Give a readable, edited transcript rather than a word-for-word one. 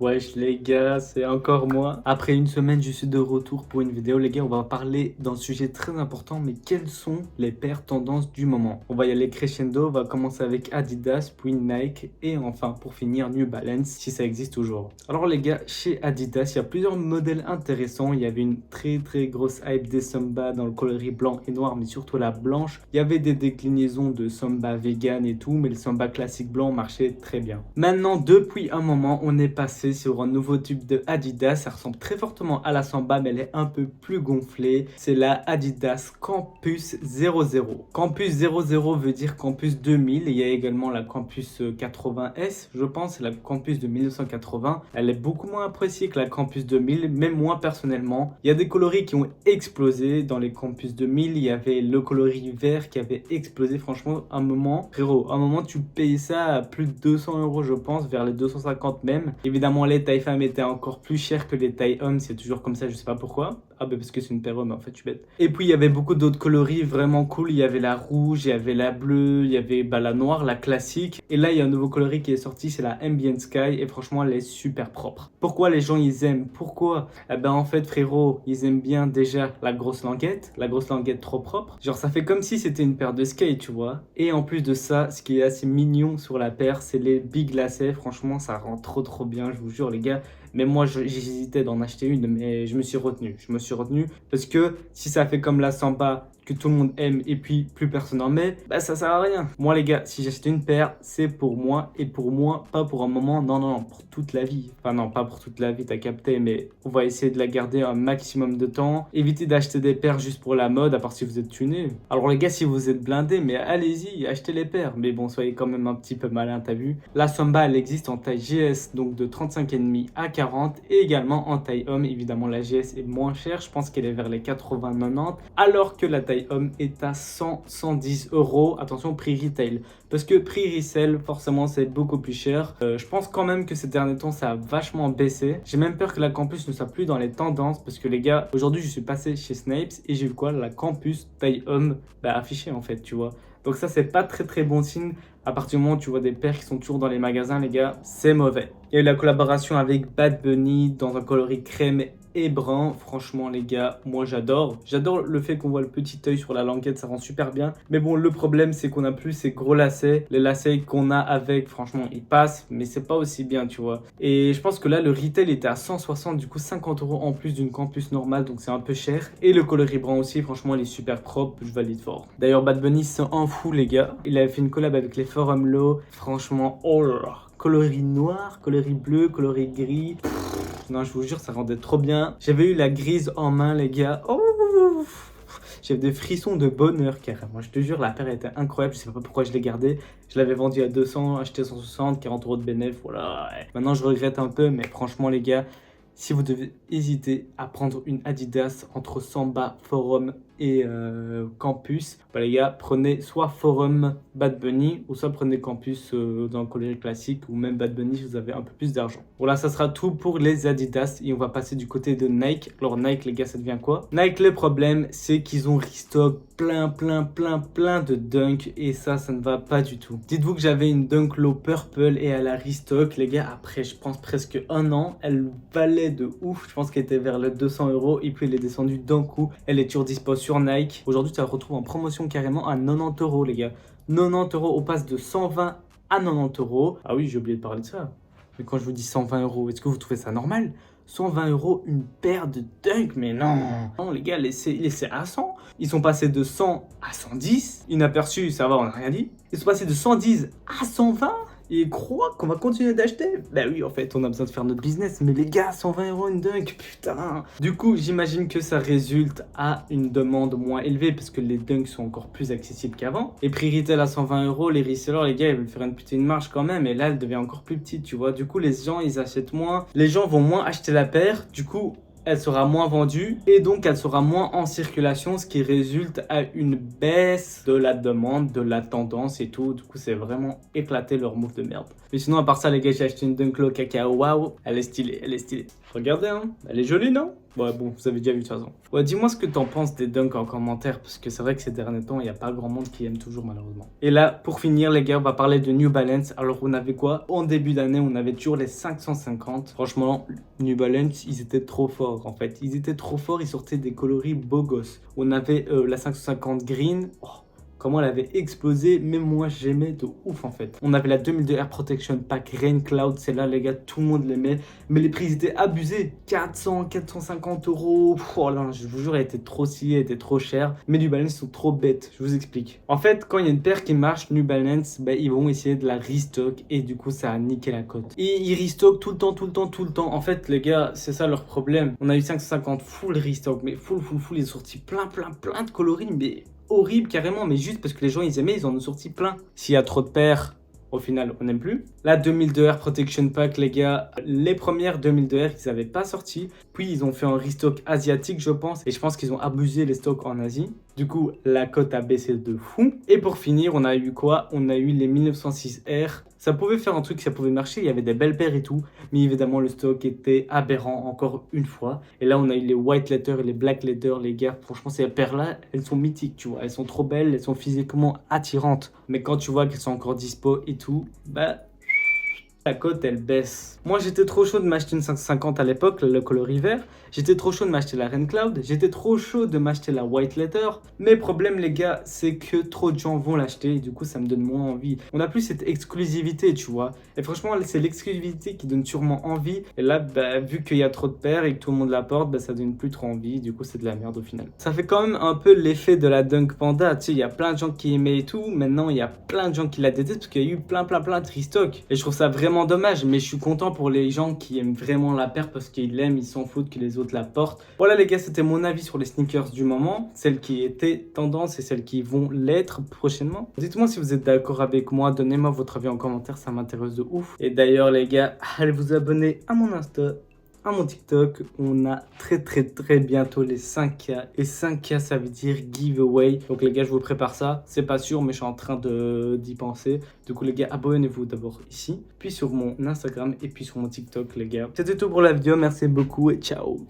Wesh les gars, c'est encore moi. Après une semaine, je suis de retour pour une vidéo. Les gars, on va parler d'un sujet très important, mais quelles sont les paires tendances du moment? On va y aller crescendo, on va commencer avec Adidas, puis Nike, et enfin, pour finir, New Balance, si ça existe toujours. Alors les gars, chez Adidas, il y a plusieurs modèles intéressants. Il y avait une très grosse hype des Samba dans le coloris blanc et noir, mais surtout la blanche. Il y avait des déclinaisons de Samba vegan et tout, mais le Samba classique blanc marchait très bien. Maintenant, depuis un moment, on est passé sur un nouveau tube de Adidas. Ça ressemble très fortement à la Samba, mais elle est un peu plus gonflée. C'est la Adidas Campus 00. Campus 00 veut dire Campus 2000. Et il y a également la Campus 80S, je pense, la Campus de 1980. Elle est beaucoup moins appréciée que la Campus 2000, même moi personnellement. Il y a des coloris qui ont explosé dans les Campus 2000. Il y avait le coloris vert qui avait explosé. Franchement, un moment, frérot, un moment, tu payais ça à plus de 200 euros, je pense, vers les 250 même. Évidemment, les tailles femmes étaient encore plus chères que les tailles hommes, c'est toujours comme ça, je sais pas pourquoi. Ah bah parce que c'est une paire homme, en fait, je suis bête. Et puis il y avait beaucoup d'autres coloris vraiment cool, il y avait la rouge, il y avait la bleue, il y avait la noire, la classique. Et là, il y a un nouveau coloris qui est sorti, c'est la Ambient Sky, et franchement, elle est super propre. Pourquoi les gens, ils aiment? Pourquoi? Eh ben en fait, frérot, ils aiment bien déjà la grosse languette trop propre. Genre, ça fait comme si c'était une paire de skate, tu vois. Et en plus de ça, ce qui est assez mignon sur la paire, c'est les big lacets. Franchement, ça rend trop bien, je vous jure, les gars. Mais moi, j'hésitais d'en acheter une, mais je me suis retenu. Je me suis retenu parce que si ça fait comme la Samba, que tout le monde aime et puis plus personne en met, bah ça sert à rien. Moi, les gars, si j'achète une paire, c'est pour moi et pour moi, pas pour un moment, non, pour toute la vie. Enfin, non, pas pour toute la vie, t'as capté, mais on va essayer de la garder un maximum de temps. Évitez d'acheter des paires juste pour la mode, à part si vous êtes tuné. Alors, les gars, si vous êtes blindés, mais allez-y, achetez les paires. Mais bon, soyez quand même un petit peu malin, t'as vu. La Samba, elle existe en taille GS, donc de 35,5 à 40, et également en taille homme. Évidemment, la GS est moins chère, je pense qu'elle est vers les 80-90, alors que la taille homme est à 100-110 euros. Attention, prix retail. Parce que prix resell, forcément, c'est beaucoup plus cher. Je pense quand même que ces derniers temps, ça a vachement baissé. J'ai même peur que la Campus ne soit plus dans les tendances. Parce que les gars, aujourd'hui, je suis passé chez Snipes et j'ai vu quoi? La Campus taille homme affichée en fait, tu vois. Donc ça, c'est pas très bon signe. À partir du moment où tu vois des paires qui sont toujours dans les magasins, les gars, c'est mauvais. Il y a eu la collaboration avec Bad Bunny dans un coloris crème et brun. Franchement, les gars, moi j'adore. J'adore le fait qu'on voit le petit œil sur la languette, ça rend super bien. Mais bon, le problème, c'est qu'on a plus ces gros lacets. Les lacets qu'on a avec, franchement, ils passent, mais c'est pas aussi bien, tu vois. Et je pense que là, le retail était à 160, du coup 50 euros en plus d'une Campus normale, donc c'est un peu cher. Et le coloris brun aussi, franchement, il est super propre, je valide fort. D'ailleurs, Bad Bunny s'en fout, les gars. Il avait fait une collab avec les Forum Low. Franchement, oh là là. Coloris noir, coloris bleu, coloris gris. Non, je vous jure, ça rendait trop bien. J'avais eu la grise en main, les gars. Oh, j'avais des frissons de bonheur, carrément. Je te jure, la paire était incroyable. Je sais pas pourquoi je l'ai gardée. Je l'avais vendue à 200, acheté 160, 40 euros de bénéfice. Voilà. Ouais. Maintenant, je regrette un peu, mais franchement, les gars, si vous devez hésiter à prendre une Adidas entre Samba, Forum et Campus, les gars, prenez soit Forum Bad Bunny ou soit prenez Campus dans le coloris classique ou même Bad Bunny si vous avez un peu plus d'argent. Voilà, ça sera tout pour les Adidas et on va passer du côté de Nike. Alors Nike, les gars, ça devient quoi? Nike, le problème, c'est qu'ils ont restock plein de Dunk et ça ne va pas du tout. Dites-vous que j'avais une Dunk Low Purple et elle a restock, les gars, après je pense presque un an, elle valait de ouf. Je pense qu'elle était vers les 200 euros et puis elle est descendue d'un coup. Elle est toujours dispo sur Nike. Aujourd'hui, tu la retrouves en promotion carrément à 90 euros, les gars. 90 euros, on passe de 120 à 90 euros. Ah oui, j'ai oublié de parler de ça. Mais quand je vous dis 120 euros, est-ce que vous trouvez ça normal? 120 euros, une paire de Dunk, mais non. Non, les gars, laissez à 100. Ils sont passés de 100 à 110. Inaperçus, ça va, on n'a rien dit. Ils sont passés de 110 à 120. Et ils croient qu'on va continuer d'acheter. Bah oui, en fait, on a besoin de faire notre business. Mais les gars, 120 euros une Dunk, putain. Du coup, j'imagine que ça résulte à une demande moins élevée parce que les Dunks sont encore plus accessibles qu'avant. Et prix retail à 120 euros, les resellers, les gars, ils veulent faire une petite marge quand même. Et là, elle devient encore plus petite, tu vois. Du coup, les gens, ils achètent moins. Les gens vont moins acheter la paire. Du coup, elle sera moins vendue et donc elle sera moins en circulation, ce qui résulte à une baisse de la demande, de la tendance et tout. Du coup, c'est vraiment éclaté leur move de merde. Mais sinon, à part ça, les gars, j'ai acheté une Dunk Low Cacao. Waouh, elle est stylée, elle est stylée. Regardez, hein, elle est jolie, non? Ouais, bon, vous avez déjà vu de toute façon. Ouais, dis-moi ce que t'en penses des dunks en commentaire, parce que c'est vrai que ces derniers temps, il n'y a pas grand monde qui aime toujours, malheureusement. Et là, pour finir, les gars, on va parler de New Balance. Alors, on avait quoi? En début d'année, on avait toujours les 550. Franchement, New Balance, ils étaient trop forts, en fait. Ils étaient trop forts, ils sortaient des coloris beaux gosses. On avait la 550 Green. Oh, comment elle avait explosé, même moi j'aimais de ouf en fait. On avait la 2002 Air Protection Pack Rain Cloud, celle-là les gars, tout le monde l'aimait, mais les prix ils étaient abusés. 400, 450 euros, oh là, je vous jure, elle était trop stylée, elle était trop chère. Mais New Balance sont trop bêtes, je vous explique. En fait, quand il y a une paire qui marche, New Balance, bah, ils vont essayer de la restock et du coup ça a niqué la cote. Et ils restock tout le temps, tout le temps, tout le temps. En fait les gars, c'est ça leur problème. On a eu 550 full restock, mais full, ils ont sorti plein de coloris, mais horrible carrément, mais juste parce que les gens ils aimaient, ils en ont sorti plein. S'il y a trop de paires, au final on n'aime plus. La 2002 Air Protection Pack les gars, les premières 2002 Air ils n'avaient pas sorti, puis ils ont fait un restock asiatique je pense, et je pense qu'ils ont abusé les stocks en Asie. Du coup la cote a baissé de fou. Et pour finir on a eu quoi? On a eu les 1906 Air. Ça pouvait faire un truc, ça pouvait marcher, il y avait des belles paires et tout, mais évidemment le stock était aberrant encore une fois. Et là on a eu les white leather et les black leather les gars, franchement ces paires-là, elles sont mythiques, tu vois, elles sont trop belles, elles sont physiquement attirantes. Mais quand tu vois qu'elles sont encore dispo et tout, bah la cote elle baisse. Moi j'étais trop chaud de m'acheter une 550 à l'époque, le coloris vert. J'étais trop chaud de m'acheter la Rain Cloud. J'étais trop chaud de m'acheter la White Leather. Mais problème les gars, c'est que trop de gens vont l'acheter et du coup ça me donne moins envie. On a plus cette exclusivité tu vois. Et franchement c'est l'exclusivité qui donne sûrement envie. Et là bah, vu qu'il y a trop de paires et que tout le monde la porte, bah, ça donne plus trop envie. Du coup c'est de la merde au final. Ça fait quand même un peu l'effet de la Dunk Panda. Tu sais il y a plein de gens qui aimaient et tout. Maintenant il y a plein de gens qui la détestent parce qu'il y a eu plein de restock. Et je trouve ça vraiment dommage, mais je suis content pour les gens qui aiment vraiment la paire parce qu'ils l'aiment, ils s'en foutent que les autres la portent. Voilà les gars, c'était mon avis sur les sneakers du moment, celles qui étaient tendance et celles qui vont l'être prochainement. Dites-moi si vous êtes d'accord avec moi, donnez-moi votre avis en commentaire, ça m'intéresse de ouf. Et d'ailleurs les gars, allez vous abonner à mon Insta, à mon TikTok. On a très bientôt les 5K. Et 5K ça veut dire giveaway. Donc les gars je vous prépare ça. C'est pas sûr mais je suis en train d'y penser. Du coup les gars abonnez-vous d'abord ici. Puis sur mon Instagram et puis sur mon TikTok les gars. C'était tout pour la vidéo. Merci beaucoup et ciao.